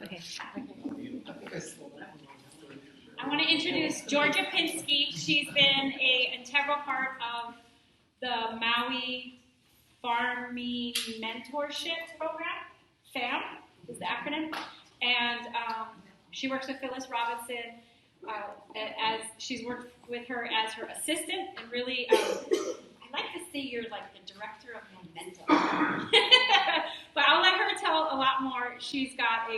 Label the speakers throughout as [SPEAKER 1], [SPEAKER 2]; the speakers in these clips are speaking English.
[SPEAKER 1] Okay.
[SPEAKER 2] I want to introduce Georgia Pinsky. She's been an integral part of the Maui Farming Mentorship Program. FAM is the acronym. And she works with Phyllis Robinson as she's worked with her as her assistant. And really, I like to say you're like the director of momentum. But I'll let her tell a lot more. She's got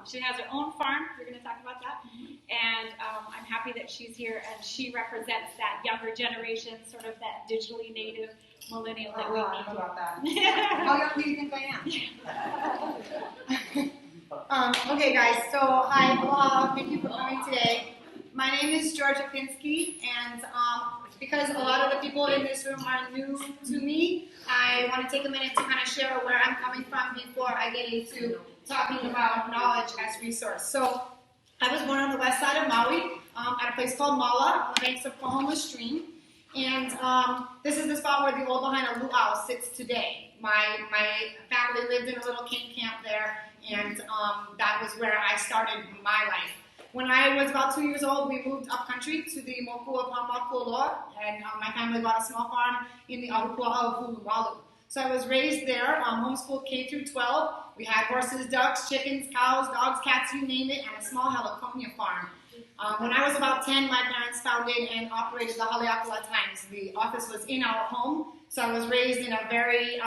[SPEAKER 2] she has her own farm. We're going to talk about that. And I'm happy that she's here, and she represents that younger generation, sort of that digitally native millennial that we need.
[SPEAKER 3] I don't know about that. How young do you think I am? Okay, guys. So, hi, aloha. Thank you for coming today. My name is Georgia Pinsky, and because a lot of the people in this room are new to me, I want to take a minute to kind of share where I'm coming from before I get into talking about knowledge as resource. So, I was born on the west side of Maui, at a place called Mala, on the banks of Pohoma Stream. And this is the spot where the old Lahaina Luau sits today. My family lived in a little cane camp there, and that was where I started my life. When I was about 2 years old, we moved up country to the Moku of Hamakualoa, and my family bought a small farm in the Ahupua'a of Hulumalu. So I was raised there, homeschooled K through 12. We had horses, ducks, chickens, cows, dogs, cats, you name it, and a small Heliconia farm. When I was about 10, my parents founded and operated the Haleakala Times. The office was in our home, so I was raised in a very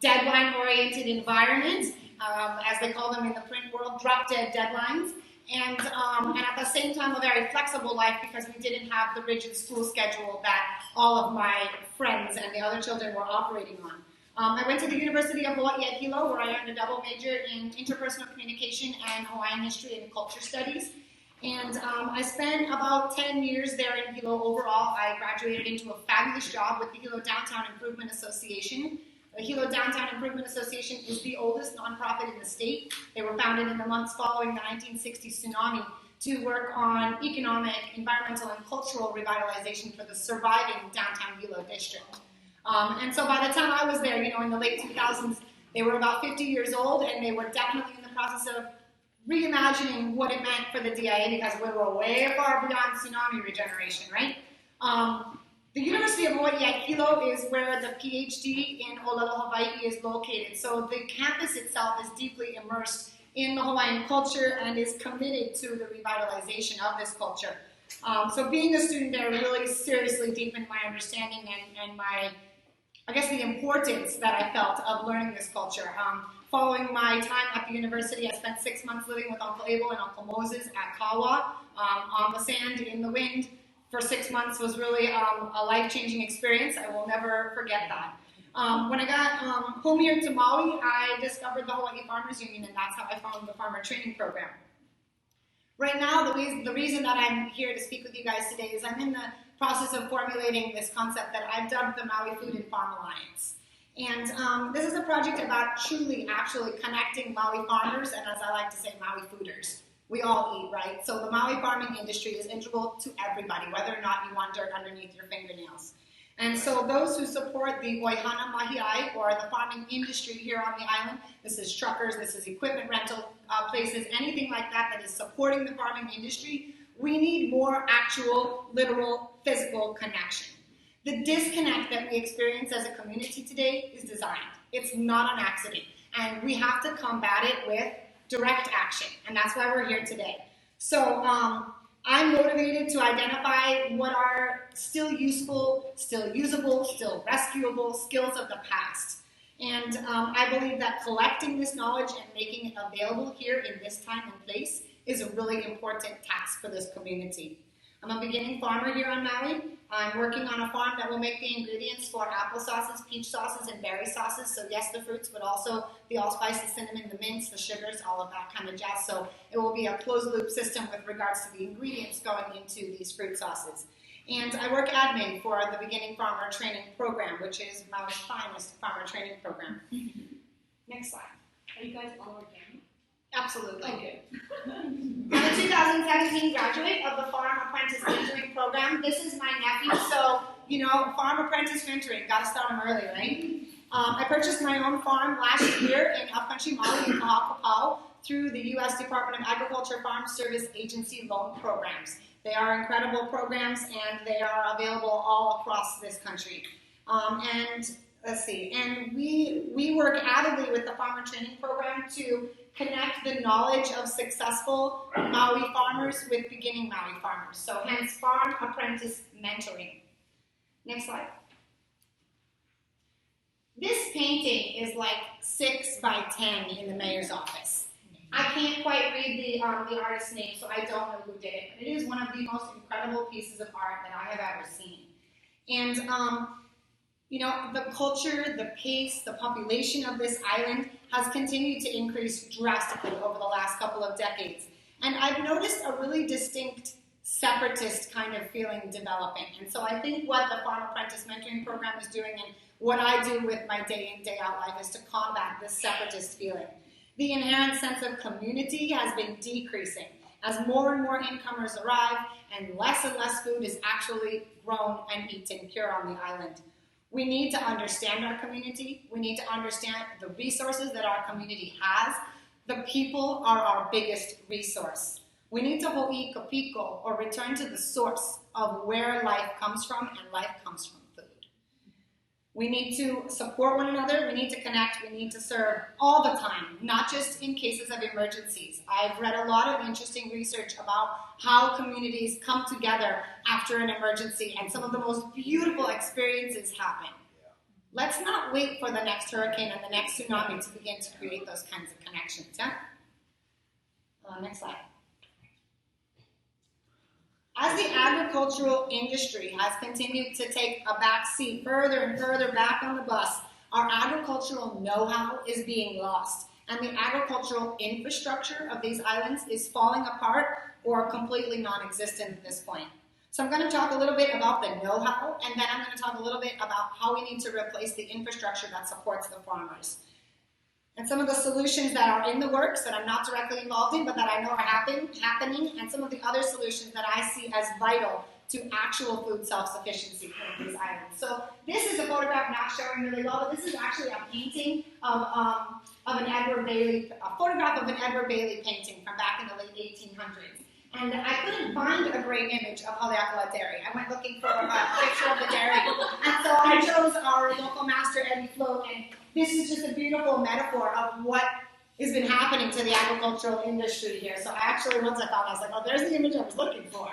[SPEAKER 3] deadline-oriented environment, as they call them in the print world, drop-dead deadlines. And at the same time, a very flexible life because we didn't have the rigid school schedule that all of my friends and the other children were operating on. I went to the University of Hawaii at Hilo, where I earned a double major in interpersonal communication and Hawaiian history and culture studies. And I spent about 10 years there in Hilo overall. I graduated into a fabulous job with the Hilo Downtown Improvement Association. The Hilo Downtown Improvement Association is the oldest nonprofit in the state. They were founded in the months following the 1960 tsunami to work on economic, environmental, and cultural revitalization for the surviving downtown Hilo district. And so by the time I was there, in the late 2000s, they were about 50 years old, and they were definitely in the process of reimagining what it meant for the DIA because we were way far beyond tsunami regeneration, right? The University of Hawaii at Hilo is where the PhD in Olelo, Hawaii is located. So the campus itself is deeply immersed in the Hawaiian culture and is committed to the revitalization of this culture. So being a student there really seriously deepened my understanding and my, the importance that I felt of learning this culture. Following my time at the university, I spent 6 months living with Uncle Abel and Uncle Moses at Kawa, on the sand, in the wind. For 6 months was really a life-changing experience. I will never forget that. When I got home here to Maui, I discovered the Hawaii Farmers Union, and that's how I found the farmer training program. Right now, the reason that I'm here to speak with you guys today is I'm in the process of formulating this concept that I've dubbed the Maui Food and Farm Alliance. And this is a project about actually connecting Maui farmers, and as I like to say, Maui fooders. We all eat, right? So the Maui farming industry is integral to everybody, whether or not you want dirt underneath your fingernails. And so those who support the Oihana Mahiai, or the farming industry here on the island, this is truckers, this is equipment rental places, anything like that that is supporting the farming industry, we need more actual, literal, physical connection. The disconnect that we experience as a community today is designed. It's not an accident. And we have to combat it with direct action. And that's why we're here today. So I'm motivated to identify what are still useful, still usable, still rescuable skills of the past. And I believe that collecting this knowledge and making it available here in this time and place is a really important task for this community. I'm a beginning farmer here on Maui. I'm working on a farm that will make the ingredients for apple sauces, peach sauces, and berry sauces. So yes, the fruits, but also the allspice, the cinnamon, the mints, the sugars, all of that kind of jazz. So it will be a closed-loop system with regards to the ingredients going into these fruit sauces. And I work admin for the Beginning Farmer Training Program, which is Maui's finest farmer training program. Next slide.
[SPEAKER 2] Are you guys all organic?
[SPEAKER 3] Absolutely.
[SPEAKER 2] Okay.
[SPEAKER 3] I'm a 2017 graduate of the Farm Apprentice Mentoring Program. This is my nephew, so, Farm Apprentice Mentoring, gotta start him early, right? I purchased my own farm last year in upcountry Maui in Kahakapau through the U.S. Department of Agriculture Farm Service Agency loan programs. They are incredible programs, and they are available all across this country. And let's see, and we work avidly with the Farmer Training Program to connect the knowledge of successful Maui farmers with beginning Maui farmers. So hence Farm Apprentice Mentoring. Next slide. This painting is like 6 by 10 in the mayor's office. I can't quite read the artist's name, so I don't know who did it, but it is one of the most incredible pieces of art that I have ever seen. And you know, the culture, the pace, the population of this island has continued to increase drastically over the last couple of decades. And I've noticed a really distinct separatist kind of feeling developing. And so I think what the Farm Apprentice Mentoring Program is doing, and what I do with my day in, day out life, is to combat this separatist feeling. The inherent sense of community has been decreasing as more and more incomers arrive and less food is actually grown and eaten here on the island. We need to understand our community. We need to understand the resources that our community has. The people are our biggest resource. We need to ho'i kapiko, or return to the source of where life comes from, and life comes from food. We need to support one another. We need to connect. We need to serve all the time, not just in cases of emergencies. I've read a lot of interesting research about how communities come together after an emergency, and some of the most beautiful experiences happen. Let's not wait for the next hurricane and the next tsunami to begin to create those kinds of connections. Yeah? Next slide. As the agricultural industry has continued to take a back seat further and further back on the bus, our agricultural know-how is being lost, and the agricultural infrastructure of these islands is falling apart or completely non-existent at this point. So I'm going to talk a little bit about the know-how, and then I'm going to talk a little bit about how we need to replace the infrastructure that supports the farmers. And some of the solutions that are in the works that I'm not directly involved in, but that I know are happening, and some of the other solutions that I see as vital to actual food self-sufficiency in these islands. So this is a photograph not showing really well, but this is actually a painting of an Edward Bailey, a photograph of an Edward Bailey painting from back in the late 1800s. And I couldn't find a great image of Haleakala Dairy. I went looking for a picture of the dairy. And so I chose our local master, Eddie Float, and this is just a beautiful metaphor of what has been happening to the agricultural industry here. So I actually, once I found it, I was like, oh, there's the image I was looking for.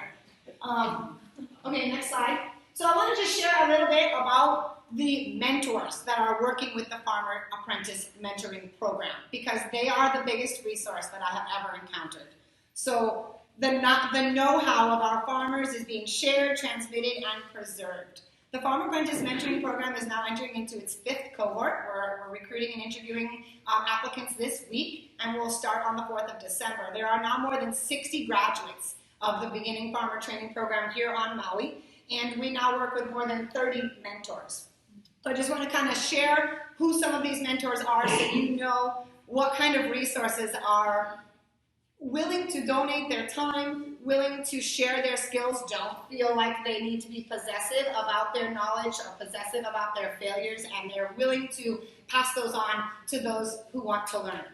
[SPEAKER 3] Okay, next slide. So I want to just share a little bit about the mentors that are working with the Farmer Apprentice Mentoring Program, because they are the biggest resource that I have ever encountered. So the know-how of our farmers is being shared, transmitted, and preserved. The Farm Apprentice Mentoring Program is now entering into its 5th cohort. We're recruiting and interviewing applicants this week, and we'll start on the 4th of December. There are now more than 60 graduates of the Beginning Farmer Training Program here on Maui, and we now work with more than 30 mentors. So I just want to kind of share who some of these mentors are so you know what kind of resources are willing to donate their time, willing to share their skills, don't feel like they need to be possessive about their knowledge or possessive about their failures, and they're willing to pass those on to those who want to learn.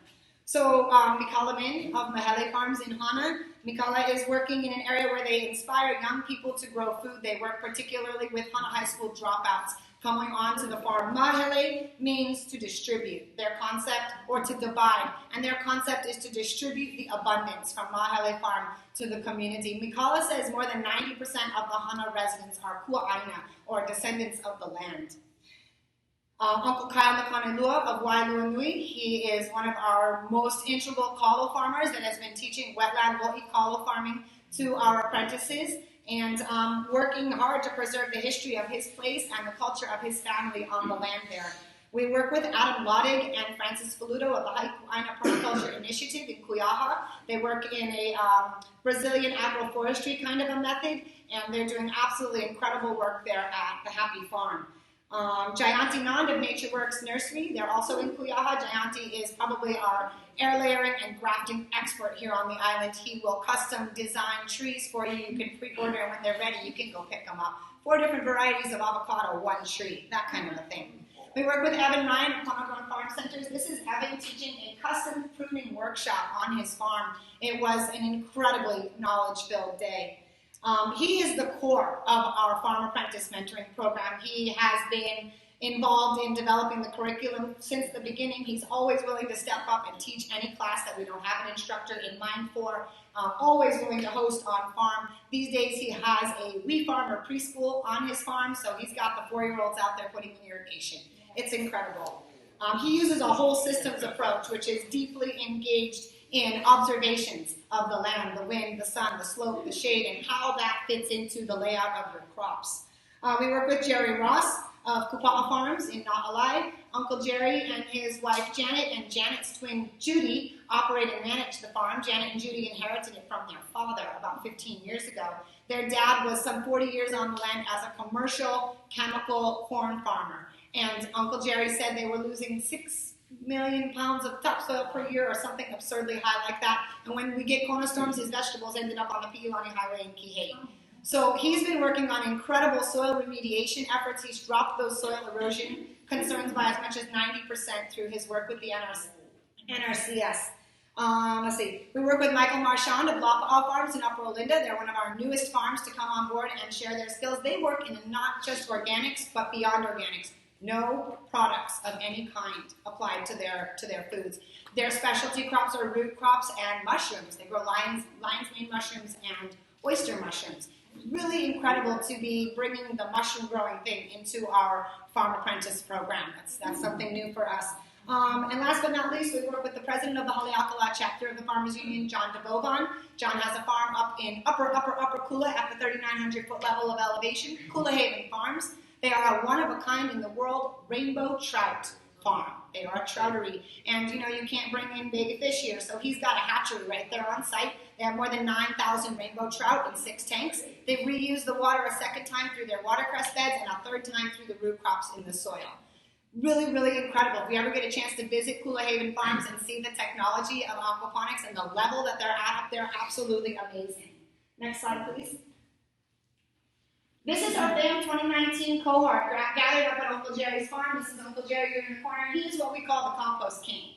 [SPEAKER 3] So Mikala Min of Mahele Farms in Hana. Mikala is working in an area where they inspire young people to grow food. They work particularly with Hana High School dropouts coming onto the farm. Mahele means to distribute, their concept, or to divide, and their concept is to distribute the abundance from Mahele Farm to the community. Mikala says more than 90% of the Hana residents are kua'aina, or descendants of the land. Uncle Kyle Makanelua of Wailuanui, he is one of our most integral kalo farmers that has been teaching wetland wo'i kalo farming to our apprentices, and working hard to preserve the history of his place and the culture of his family on the land there. We work with Adam Lodig and Francis Faludo of the Haikuaina Permaculture Initiative in Kuyaha. They work in a Brazilian agroforestry kind of a method, and they're doing absolutely incredible work there at the Happy Farm. Jayanti Nand of Nature Works Nursery, they're also in Kuyaha. Jayanti is probably our air layering and grafting expert here on the island. He will custom design trees for you. You can pre-order, and when they're ready, you can go pick them up. 4 different varieties of avocado, 1 tree, that kind of a thing. We work with Evan Ryan of Conagon Farm Centers. This is Evan teaching a custom fruit pruning workshop on his farm. It was an incredibly knowledge-filled day. He is the core of our Farm Apprentice Mentoring program. He has been involved in developing the curriculum since the beginning. He's always willing to step up and teach any class that we don't have an instructor in mind for. Always willing to host on farm. These days he has a wee farm or preschool on his farm, so he's got the 4-year-olds out there putting in irrigation. It's incredible. He uses a whole systems approach, which is deeply engaged in observations of the land, the wind, the sun, the slope, the shade, and how that fits into the layout of your crops. We work with Jerry Ross of Kupa'a Farms in Na'alai. Uncle Jerry and his wife Janet and Janet's twin Judy operate and manage the farm. Janet and Judy inherited it from their father about 15 years ago. Their dad was some 40 years on the land as a commercial chemical corn farmer. And Uncle Jerry said they were losing 6 million pounds of topsoil per year or something absurdly high like that. And when we get Kona storms, his vegetables ended up on the Piilani Highway in Kihei. So he's been working on incredible soil remediation efforts. He's dropped those soil erosion concerns by as much as 90% through his work with the NRCS. Let's see. We work with Michael Marchand of Lapa'a Farms in Upper Olinda. They're one of our newest farms to come on board and share their skills. They work in not just organics, but beyond organics. No products of any kind applied to their foods. Their specialty crops are root crops and mushrooms. They grow lion's mane mushrooms and oyster mushrooms. Really incredible to be bringing the mushroom growing thing into our Farm Apprentice program. That's something new for us. And last but not least, we work with the president of the Haleakala chapter of the Farmers Union, John DeBovan. John has a farm up in upper Kula at the 3,900 foot level of elevation, Kula Haven Farms. They are a one-of-a-kind in the world rainbow trout farm. They are a troutery. And, you can't bring in baby fish here, so he's got a hatchery right there on site. They have more than 9,000 rainbow trout in 6 tanks. They've reused the water a second time through their watercress beds and a third time through the root crops in the soil. Really, really incredible. If you ever get a chance to visit Kula Haven Farms and see the technology of aquaponics and the level that they're at up there, absolutely amazing. Next slide, please. This is our FAM 2019 cohort gathered up at Uncle Jerry's farm. This is Uncle Jerry here in the corner. He is what we call the compost king.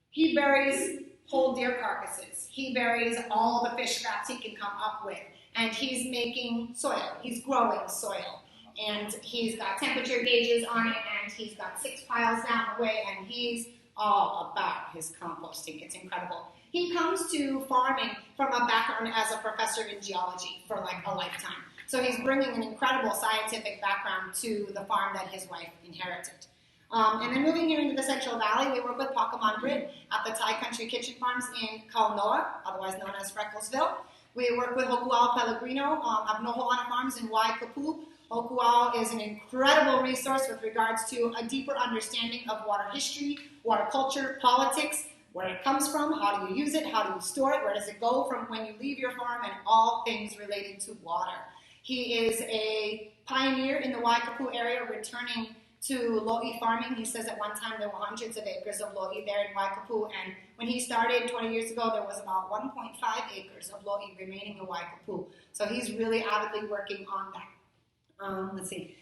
[SPEAKER 3] He buries whole deer carcasses. He buries all the fish scraps he can come up with. And he's making soil. He's growing soil. And he's got temperature gauges on it, and he's got 6 piles down the way, and he's all about his composting. It's incredible. He comes to farming from a background as a professor in geology for like a lifetime. So he's bringing an incredible scientific background to the farm that his wife inherited. And then moving here into the Central Valley, we work with Pakaman Grid at the Thai Country Kitchen Farms in Kaunoa, otherwise known as Frecklesville. We work with Hokuao Pellegrino of Noho'ana Farms in Waikapu. Hokuao is an incredible resource with regards to a deeper understanding of water history, water culture, politics, where it comes from, how do you use it, how do you store it, where does it go from when you leave your farm, and all things related to water. He is a pioneer in the Waikapu area, returning to lo'i farming. He says at one time there were hundreds of acres of lo'i there in Waikapu, and when he started 20 years ago, there was about 1.5 acres of lo'i remaining in Waikapu. So he's really avidly working on that. Let's see.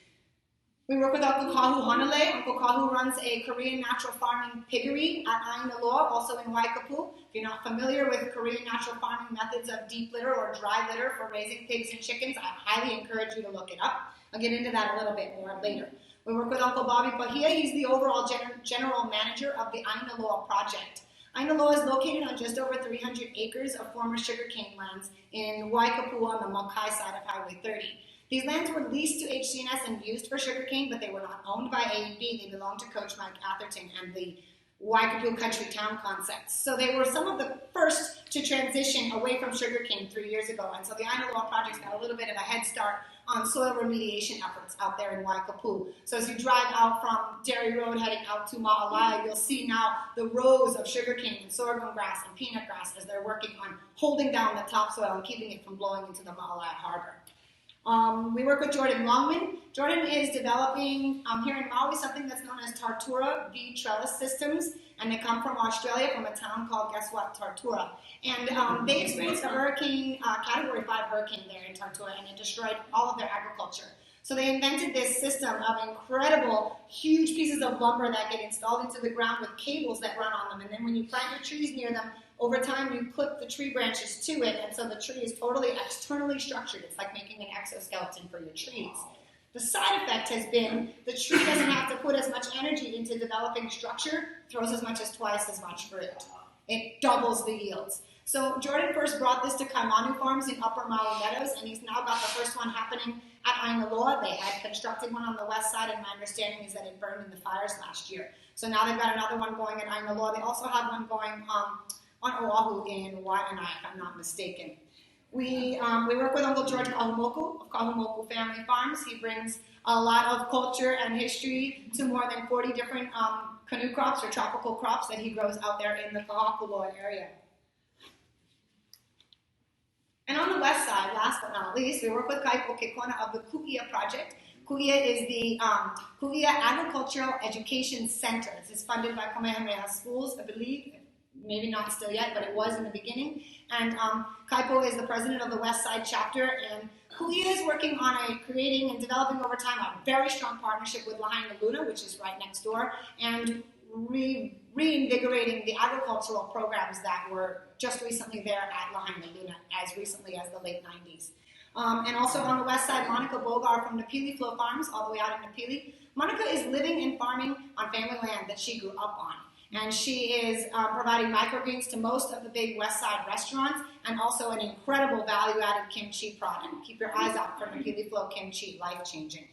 [SPEAKER 3] We work with Uncle Kahu Honole. Uncle Kahu runs a Korean natural farming piggery at Ainaloa, also in Waikapu. If you're not familiar with Korean natural farming methods of deep litter or dry litter for raising pigs and chickens, I highly encourage you to look it up. I'll get into that a little bit more later. We work with Uncle Bobby Pahia. He's the overall general manager of the Ainaloa project. Ainaloa is located on just over 300 acres of former sugarcane lands in Waikapu on the Makai side of Highway 30. These lands were leased to HCNS and used for sugarcane, but they were not owned by A&B. They belonged to Coach Mike Atherton and the Waikapu Country Town concepts. So they were some of the first to transition away from sugarcane 3 years ago. And so the Ainaloa project's got a little bit of a head start on soil remediation efforts out there in Waikapu. So as you drive out from Dairy Road heading out to Ma'alai, you'll see now the rows of sugarcane and sorghum grass and peanut grass as they're working on holding down the topsoil and keeping it from blowing into the Ma'alai harbor. We work with Jordan Longman. Jordan is developing here in Maui something that's known as Tartura V trellis systems, and they come from Australia, from a town called, guess what, Tartura. And they experienced a hurricane, Category 5 hurricane there in Tartura, and it destroyed all of their agriculture. So they invented this system of incredible, huge pieces of lumber that get installed into the ground with cables that run on them. And then when you plant your trees near them, over time you clip the tree branches to it, and so the tree is totally externally structured. It's like making an exoskeleton for your trees. The side effect has been the tree doesn't have to put as much energy into developing structure, throws as much as twice as much fruit. It doubles the yields. So Jordan first brought this to Kaimanu Farms in Upper Maui Meadows, and he's now got the first one happening at Ainaloa. They had constructed one on the west side, and my understanding is that it burned in the fires last year. So now they've got another one going at Ainaloa. They also have one going on Oahu in Waianae, if I'm not mistaken. We work with Uncle George Kahumoku of Kahumoku Family Farms. He brings a lot of culture and history to more than 40 different canoe crops or tropical crops that he grows out there in the Kahakuloa area. And on the west side, last but not least, we work with Kaipo Kekona of the Ku'ia Project. Ku'ia is the Ku'ia Agricultural Education Center. This is funded by Kamehameha Schools, I believe. Maybe not still yet, but it was in the beginning. And Kaipo is the president of the West Side chapter, and Ku'ia is working on creating and developing over time a very strong partnership with Lahaina Luna, which is right next door, and reinvigorating the agricultural programs that were just recently there at Lahaina Luna, as recently as the late 90s. And also on the west side, Monica Bogar from Napili Flow Farms, all the way out in Napili. Monica is living and farming on family land that she grew up on. And she is providing microgreens to most of the big West Side restaurants, and also an incredible value-added kimchi product. Keep your eyes out for Napili Flow kimchi, life-changing.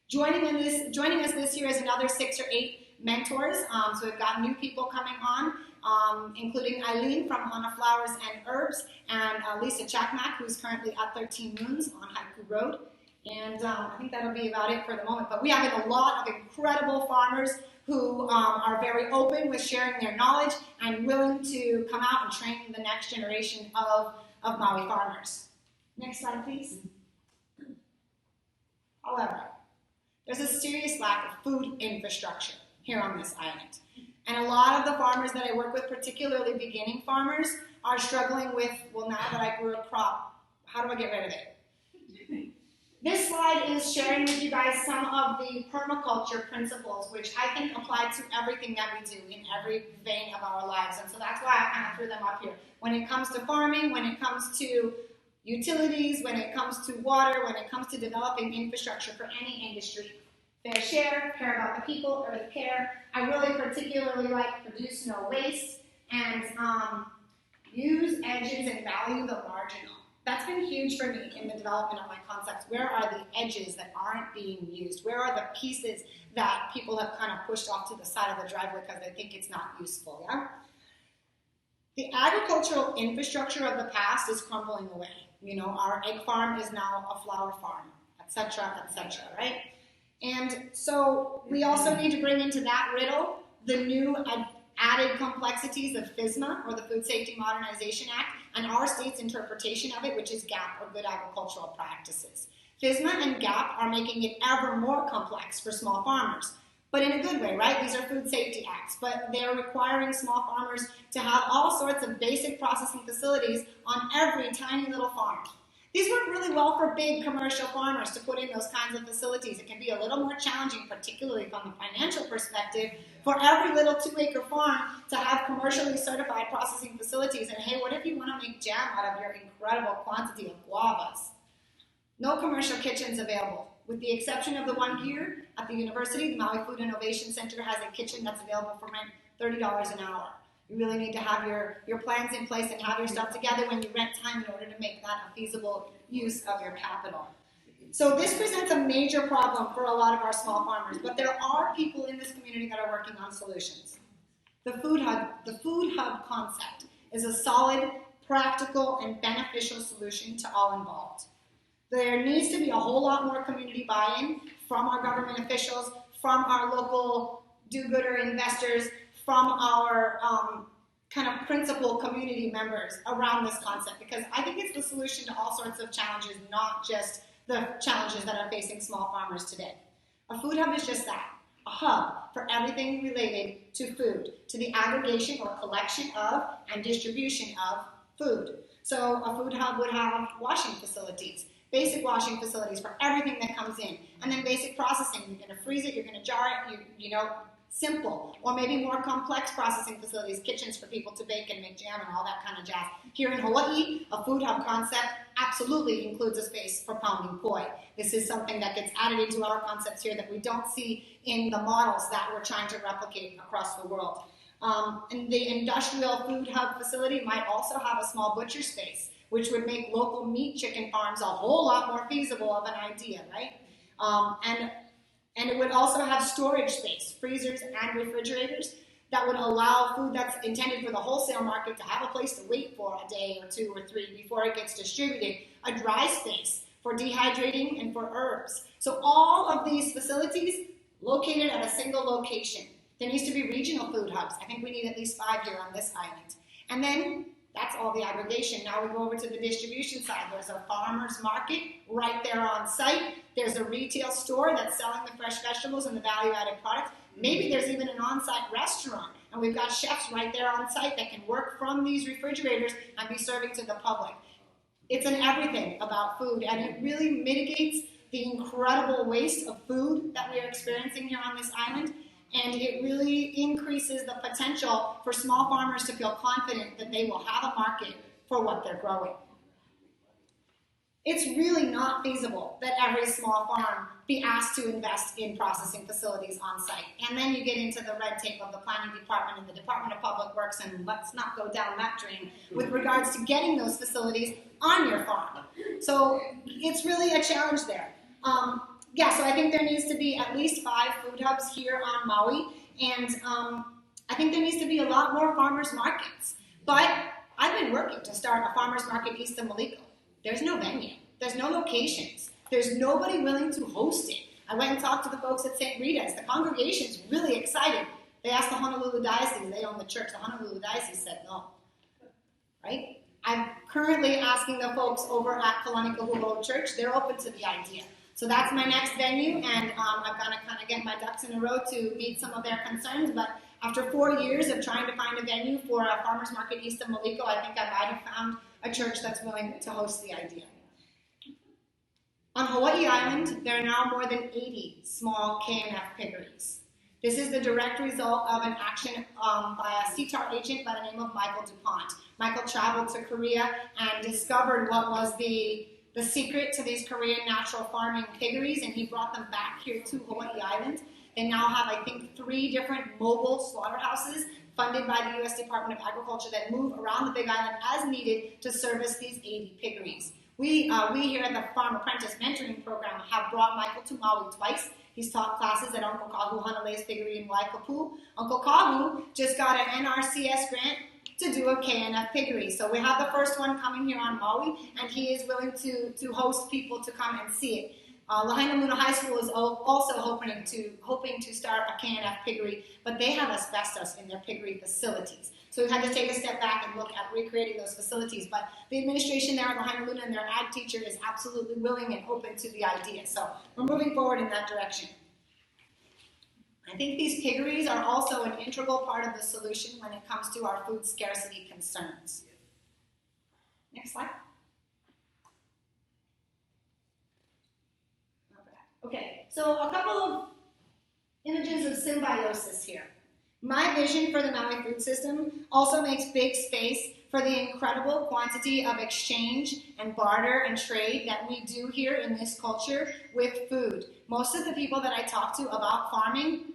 [SPEAKER 3] Joining us this year is another 6 or 8 mentors. So we've got new people coming on, including Eileen from Hana Flowers and Herbs, and Lisa Chakmak, who's currently at 13 Moons on Haiku Road. And I think that'll be about it for the moment. But we have a lot of incredible farmers who are very open with sharing their knowledge and willing to come out and train the next generation of Maui farmers. Next slide, please. However, there's a serious lack of food infrastructure here on this island. And a lot of the farmers that I work with, particularly beginning farmers, are struggling with, well, now that I grew a crop, how do I get rid of it? This slide is sharing with you guys some of the permaculture principles, which I think apply to everything that we do in every vein of our lives. And so that's why I kind of threw them up here. When it comes to farming, when it comes to utilities, when it comes to water, when it comes to developing infrastructure for any industry. Fair share, care about the people, earth care. I really particularly like produce no waste, and use edges and value the marginal. That's been huge for me in the development of my concepts. Where are the edges that aren't being used? Where are the pieces that people have kind of pushed off to the side of the driveway because they think it's not useful, yeah? The agricultural infrastructure of the past is crumbling away. You know, our egg farm is now a flower farm, etc., right? And so we also need to bring into that riddle the new added complexities of FSMA, or the Food Safety Modernization Act, and our state's interpretation of it, which is GAP, or Good Agricultural Practices. FSMA and GAP are making it ever more complex for small farmers, but in a good way, right? These are food safety acts, but they're requiring small farmers to have all sorts of basic processing facilities on every tiny little farm. These work really well for big commercial farmers to put in those kinds of facilities. It can be a little more challenging, particularly from the financial perspective, for every little 2-acre farm to have commercially certified processing facilities. And hey, what if you want to make jam out of your incredible quantity of guavas? No commercial kitchens available. With the exception of the one here at the university, the Maui Food Innovation Center has a kitchen that's available for rent $30 an hour. You really need to have your plans in place and have your stuff together when you rent time in order to make that a feasible use of your capital. So this presents a major problem for a lot of our small farmers, but there are people in this community that are working on solutions. The food hub concept is a solid, practical, and beneficial solution to all involved. There needs to be a whole lot more community buy-in from our government officials, from our local do-gooder investors, from our kind of principal community members around this concept, because I think it's the solution to all sorts of challenges, not just the challenges that are facing small farmers today. A food hub is just that, a hub for everything related to food, to the aggregation or collection of and distribution of food. So a food hub would have washing facilities. basic washing facilities for everything that comes in, and then basic processing. You're going to freeze it, you're going to jar it, you know, simple, or maybe more complex processing facilities, kitchens for people to bake and make jam and all that kind of jazz. Here in Hawaii, a food hub concept absolutely includes a space for pounding poi. This is something that gets added into our concepts here that we don't see in the models that we're trying to replicate across the world. And the industrial food hub facility might also have a small butcher space, which would make local meat chicken farms a whole lot more feasible of an idea, right? And it would also have storage space, freezers and refrigerators that would allow food that's intended for the wholesale market to have a place to wait for a day or 2 or 3 before it gets distributed, a dry space for dehydrating and for herbs. So all of these facilities located at a single location. There needs to be regional food hubs. I think we need at least 5 here on this island. And then that's all the aggregation. Now we go over to the distribution side. There's a farmer's market right there on site. There's a retail store that's selling the fresh vegetables and the value-added products. Maybe there's even an on-site restaurant, and we've got chefs right there on site that can work from these refrigerators and be serving to the public. It's an everything about food, and it really mitigates the incredible waste of food that we are experiencing here on this island. And it really increases the potential for small farmers to feel confident that they will have a market for what they're growing. It's really not feasible that every small farm be asked to invest in processing facilities on site. And then you get into the red tape of the planning department and the Department of Public Works, and let's not go down that drain with regards to getting those facilities on your farm. So it's really a challenge there. Yeah, so I think there needs to be at least 5 food hubs here on Maui, and I think there needs to be a lot more farmers markets. But I've been working to start a farmers market east of Maliko. There's no venue. There's no locations. There's nobody willing to host it. I went and talked to the folks at St. Rita's. The congregation's really excited. They asked the Honolulu Diocese. They own the church. The Honolulu Diocese said no. Right? I'm currently asking the folks over at Kalani'Kahu'o Church. They're open to the idea. So that's my next venue, and I've got to kind of get my ducks in a row to meet some of their concerns. But after 4 years of trying to find a venue for a farmers market east of Maliko, I think I might have found a church that's willing to host the idea. On Hawaii Island, there are now more than 80 small K&F piggeries. This is the direct result of an action by a CTAR agent by the name of Michael DuPont. Michael traveled to Korea and discovered what was the secret to these Korean natural farming piggeries, and he brought them back here to Hawaii Island. They now have, I think, 3 different mobile slaughterhouses funded by the U.S. Department of Agriculture that move around the Big Island as needed to service these 80 piggeries. We here at the Farm Apprentice Mentoring Program have brought Michael to Maui twice. He's taught classes at Uncle Kahu Hanale's Piggery in Waikapu. Uncle Kahu just got an NRCS grant to do a KNF piggery. So we have the first one coming here on Maui, and he is willing to host people to come and see it. Lahaina Luna High School is also hoping to start a KNF piggery, but they have asbestos in their piggery facilities. So we've had to take a step back and look at recreating those facilities. But the administration there at Lahaina Luna and their ag teacher is absolutely willing and open to the idea. So we're moving forward in that direction. I think these piggeries are also an integral part of the solution when it comes to our food scarcity concerns. Next slide. Okay, so a couple of images of symbiosis here. My vision for the Maui food system also makes big space for the incredible quantity of exchange and barter and trade that we do here in this culture with food. Most of the people that I talk to about farming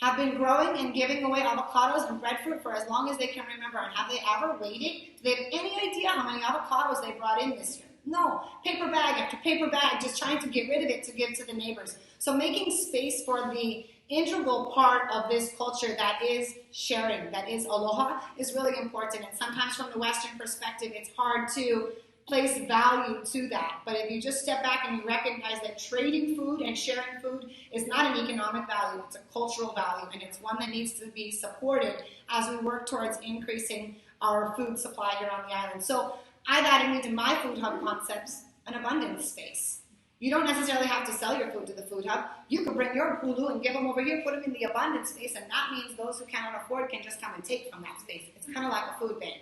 [SPEAKER 3] have been growing and giving away avocados and breadfruit for as long as they can remember. And have they ever waited? Do they have any idea how many avocados they brought in this year? No. Paper bag after paper bag, just trying to get rid of it to give to the neighbors. So making space for the integral part of this culture that is sharing, that is aloha, is really important. And sometimes from the Western perspective, it's hard to place value to that. But if you just step back and you recognize that trading food and sharing food is not an economic value, it's a cultural value, and it's one that needs to be supported as we work towards increasing our food supply here on the island. So I've added into my food hub concepts an abundance space. You don't necessarily have to sell your food to the food hub. You could bring your pulu and give them over here, put them in the abundance space, and that means those who cannot afford can just come and take from that space. It's kind of like a food bank.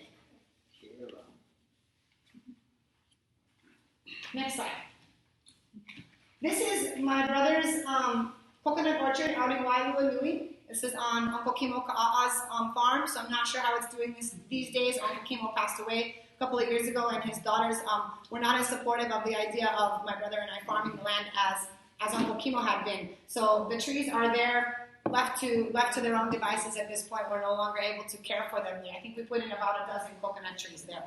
[SPEAKER 3] Next slide. This is my brother's coconut orchard out in Wailuanui. This is on Uncle Kimo Ka'a'a's farm, so I'm not sure how it's doing these days. Uncle Kimo passed away a couple of years ago, and his daughters were not as supportive of the idea of my brother and I farming the land as Uncle Kimo had been. So the trees are there, left to their own devices at this point. We're no longer able to care for them. I think we put in about a dozen coconut trees there.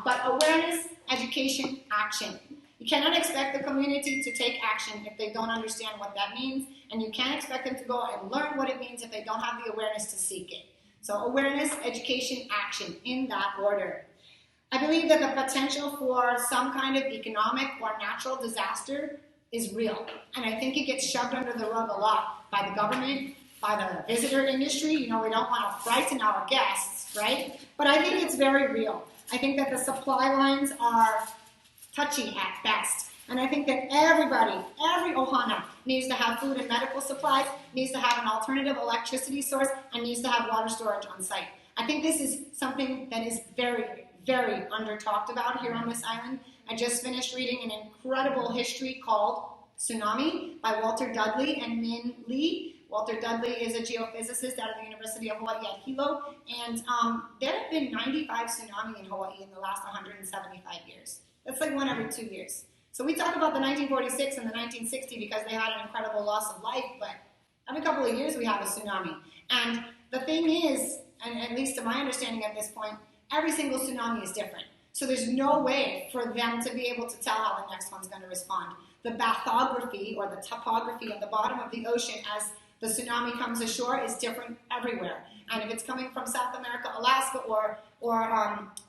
[SPEAKER 3] But awareness, education, action. You cannot expect the community to take action if they don't understand what that means, and you can't expect them to go and learn what it means if they don't have the awareness to seek it. So awareness, education, action, in that order. I believe that the potential for some kind of economic or natural disaster is real, and I think it gets shoved under the rug a lot by the government, by the visitor industry. We don't want to frighten our guests, right? But I think it's very real. I think that the supply lines are touchy at best. And I think that every ohana needs to have food and medical supplies, needs to have an alternative electricity source, and needs to have water storage on site. I think this is something that is very, very under talked about here on this island. I just finished reading an incredible history called Tsunami by Walter Dudley and Min Lee. Walter Dudley is a geophysicist out of the University of Hawaii at Hilo, and there have been 95 tsunamis in Hawaii in the last 175 years. That's like one every 2 years. So we talk about the 1946 and the 1960 because they had an incredible loss of life, but every couple of years we have a tsunami. And the thing is, and at least to my understanding at this point, every single tsunami is different. So there's no way for them to be able to tell how the next one's going to respond. The bathography or the topography of the bottom of the ocean as the tsunami comes ashore is different everywhere. And if it's coming from South America, Alaska, or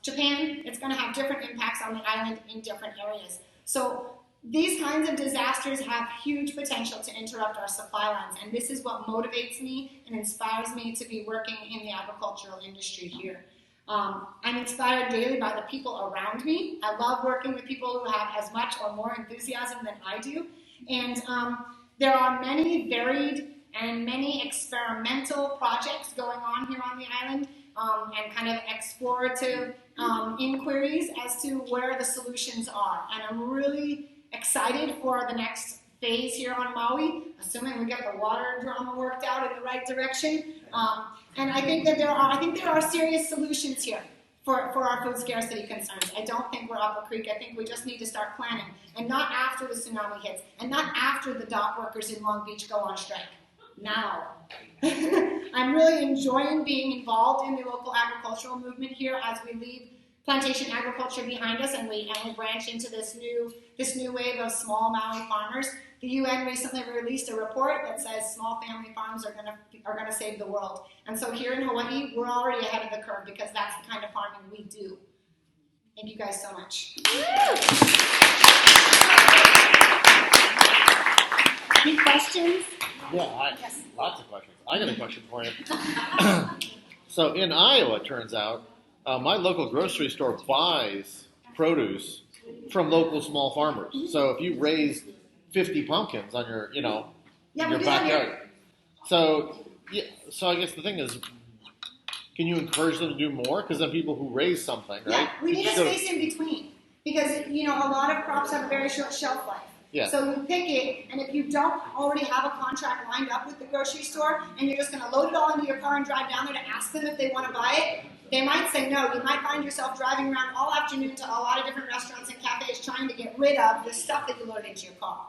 [SPEAKER 3] Japan, it's going to have different impacts on the island in different areas. So these kinds of disasters have huge potential to interrupt our supply lines, and this is what motivates me and inspires me to be working in the agricultural industry here. I'm inspired daily by the people around me. I love working with people who have as much or more enthusiasm than I do, and there are many varied and many experimental projects going on here on the island, and kind of explorative inquiries as to where the solutions are. And I'm really excited for the next phase here on Maui, assuming we get the water drama worked out in the right direction. And I think that there are serious solutions here for our food scarcity concerns. I don't think we're up a creek. I think we just need to start planning, and not after the tsunami hits, and not after the dock workers in Long Beach go on strike. Now. I'm really enjoying being involved in the local agricultural movement here as we leave plantation agriculture behind us and we branch into this new wave of small Maui farmers. The UN recently released a report that says small family farms are gonna save the world. And so here in Hawaii, we're already ahead of the curve because that's the kind of farming we do. Thank you guys so much. Any questions?
[SPEAKER 1] Yeah,
[SPEAKER 3] Yes.
[SPEAKER 1] Lots of questions. I got a question for you. So in Iowa, it turns out, my local grocery store buys produce from local small farmers. So if you raise 50 pumpkins on your, your backyard. So I guess the thing is, can you encourage them to do more? Because then people who raise something, right?
[SPEAKER 3] Yeah, we need a space in between because a lot of crops have a very short shelf life.
[SPEAKER 1] Yeah.
[SPEAKER 3] So you pick it, and if you don't already have a contract lined up with the grocery store, and you're just going to load it all into your car and drive down there to ask them if they want to buy it, they might say no. You might find yourself driving around all afternoon to a lot of different restaurants and cafes trying to get rid of the stuff that you loaded into your car.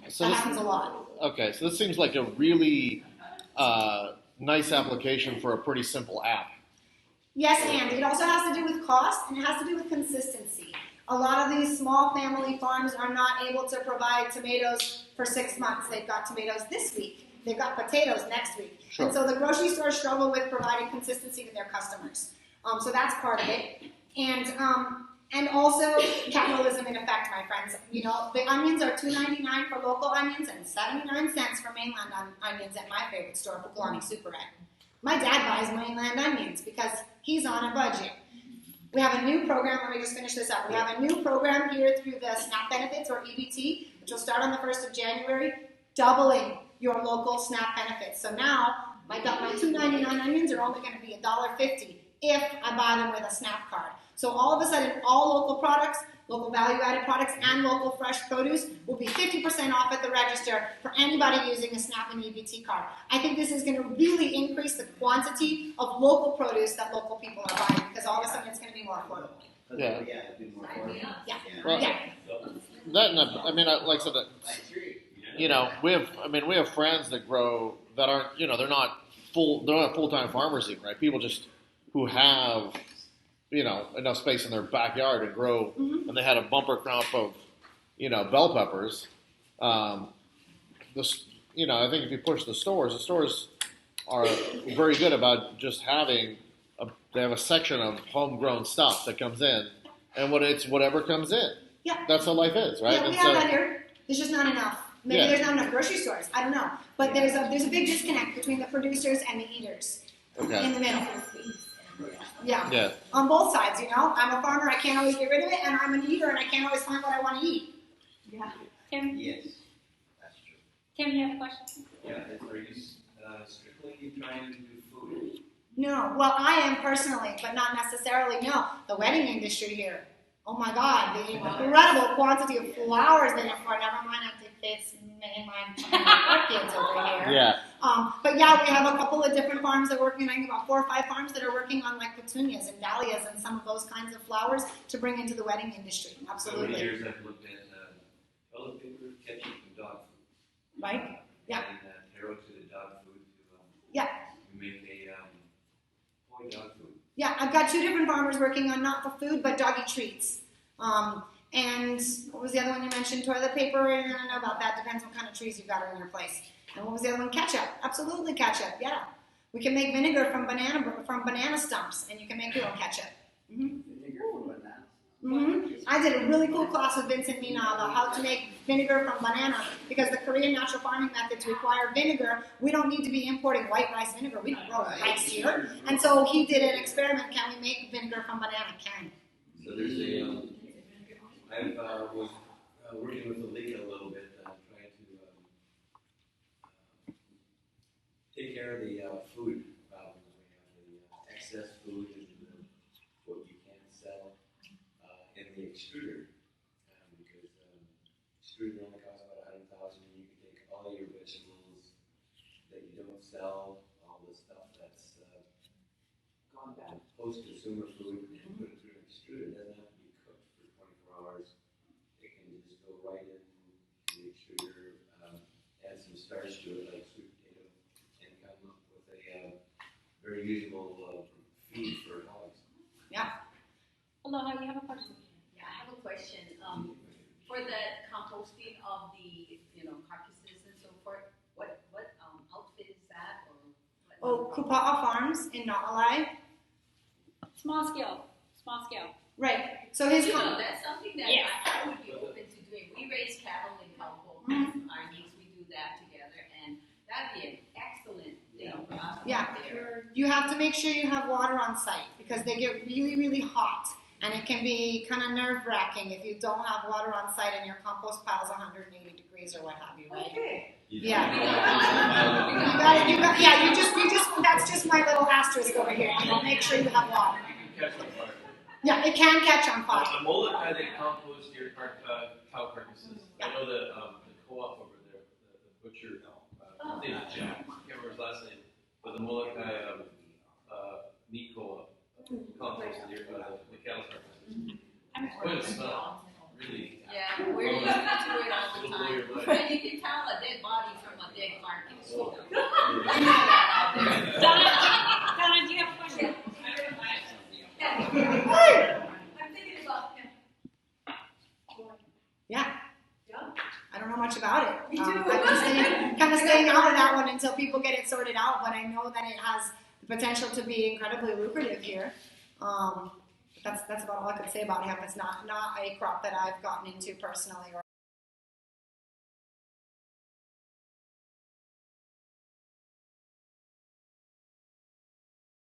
[SPEAKER 1] So
[SPEAKER 3] that happens a lot.
[SPEAKER 1] Okay, so this seems like a really nice application for a pretty simple app.
[SPEAKER 3] Yes, and it also has to do with cost, and it has to do with consistency. A lot of these small family farms are not able to provide tomatoes for 6 months. They've got tomatoes this week. They've got potatoes next week.
[SPEAKER 1] Sure.
[SPEAKER 3] And so the grocery stores struggle with providing consistency to their customers. So that's part of it. And also capitalism in effect, my friends. The onions are $2.99 for local onions and 79 cents for mainland onions at my favorite store, Pukalani Super Ed. My dad buys mainland onions because he's on a budget. We have a new program. Let me just finish this up. We have a new program here through the SNAP benefits, or EBT, which will start on the 1st of January, doubling your local SNAP benefits. So now, my $2.99 onions are only going to be $1.50 if I buy them with a SNAP card. So all of a sudden, all local products, local value-added products, and local fresh produce will be 50% off at the register for anybody using a SNAP and EBT card. I think this is going to really increase the quantity of local produce that local people are buying, because all of a sudden it's going to be more affordable.
[SPEAKER 1] Yeah.
[SPEAKER 3] Yeah.
[SPEAKER 1] Well,
[SPEAKER 3] Yeah.
[SPEAKER 1] that, I mean, like I said, you know, we have friends that grow that aren't, you know, they're not full-time farmers even, right? People just who have, you know, enough space in their backyard to grow, and they had a bumper crop of, you know, bell peppers. You know, I think if you push the stores are very good about just having they have a section of homegrown stuff that comes in, and it's whatever comes in.
[SPEAKER 3] Yeah.
[SPEAKER 1] That's how life is, right?
[SPEAKER 3] Yeah, we have that here. There's just not enough. Maybe there's not enough grocery stores. I don't know. But there's a big disconnect between the producers and the eaters in the middle. Yeah. On both sides, you know. I'm a farmer, I can't always get rid of it, and I'm an eater, and I can't always find what I want to eat.
[SPEAKER 2] Yeah. Tim?
[SPEAKER 4] Yes, that's true.
[SPEAKER 2] Tim, you have a question?
[SPEAKER 4] Yeah, are you strictly trying to do food?
[SPEAKER 3] No. Well, I am personally, but not necessarily. No. The wedding industry here. Oh my God, the incredible quantity of flowers they import. Never mind, I think it's my kids over here.
[SPEAKER 1] Yeah.
[SPEAKER 3] But yeah, we have a couple of different farms that are working. I think about 4 or 5 farms that are working on like petunias and dahlias and some of those kinds of flowers to bring into the wedding industry. Absolutely.
[SPEAKER 4] Over the years, I've looked at toilet paper, ketchup, and dog food.
[SPEAKER 3] Right? Yeah.
[SPEAKER 4] And arrow to the dog food
[SPEAKER 3] Yeah.
[SPEAKER 4] to make a toy dog food.
[SPEAKER 3] Yeah, I've got 2 different farmers working on not for food but doggy treats. And what was the other one you mentioned? Toilet paper. I don't know about that. Depends what kind of trees you've got in your place. And what was the other one? Ketchup. Absolutely ketchup. Yeah. We can make vinegar from banana stumps, and you can make your own ketchup. I did a really cool class with Vincent Mina about how to make vinegar from banana, because the Korean natural farming methods require vinegar. We don't need to be importing white rice vinegar. We can grow rice here. And so he did an experiment. Can we make vinegar from banana? Can.
[SPEAKER 4] So there's I was working with the league a little bit, trying to take care of the food problems. We have the excess food and what you can't sell in the extruder, because extruder only costs about $100,000, and you can take all your vegetables that you don't sell, all the stuff that's post-consumer food, and put it through an extruder. It doesn't have to be cooked for 24 hours. It can just go right in the extruder, add some starch to it, like sweet potato, and come up with a very usable feed for hogs.
[SPEAKER 3] Yeah.
[SPEAKER 2] Aloha, you have a question?
[SPEAKER 5] Yeah, I have a question. For the composting of the, carcasses and so forth, what outfit is that, or what?
[SPEAKER 3] Oh, Kupa'a Farms in Na'alai.
[SPEAKER 2] Small scale.
[SPEAKER 3] Right. So his
[SPEAKER 5] That's something that
[SPEAKER 2] Yes.
[SPEAKER 5] I would be open to doing. We raise cattle in Kaupo. Our needs, we do that together, and that'd be an excellent thing for us.
[SPEAKER 3] Yeah.
[SPEAKER 5] There.
[SPEAKER 3] You have to make sure you have water on site, because they get really, really hot, and it can be kind of nerve-wracking if you don't have water on site and your compost pile's 180 degrees or what have you, right?
[SPEAKER 5] Okay.
[SPEAKER 3] Yeah. You just, that's just my little asterisk over here. Make sure you have water.
[SPEAKER 6] Catch on fire.
[SPEAKER 3] Yeah, it can catch on fire.
[SPEAKER 6] On Molokai, they compost your cow carcasses. I know the co-op over there, the butcher, his name is Jack. I can't remember his last name, but the Molokai meat co-op composts the cattle carcasses. Quite a smell, really.
[SPEAKER 5] Yeah, we're used to do it all the
[SPEAKER 6] It'll blow your
[SPEAKER 5] time.
[SPEAKER 6] mind.
[SPEAKER 5] And you can tell a dead body from a dead carcass. So, we know that out there.
[SPEAKER 2] Donna, do you have a question?
[SPEAKER 5] I'm thinking about him.
[SPEAKER 3] Yeah. I don't know much about it.
[SPEAKER 5] Me too.
[SPEAKER 3] I've been kind of staying out of that one until people get it sorted out, but I know that it has the potential to be incredibly lucrative here. That's about all I could say about hemp. It's not a crop that I've gotten into personally or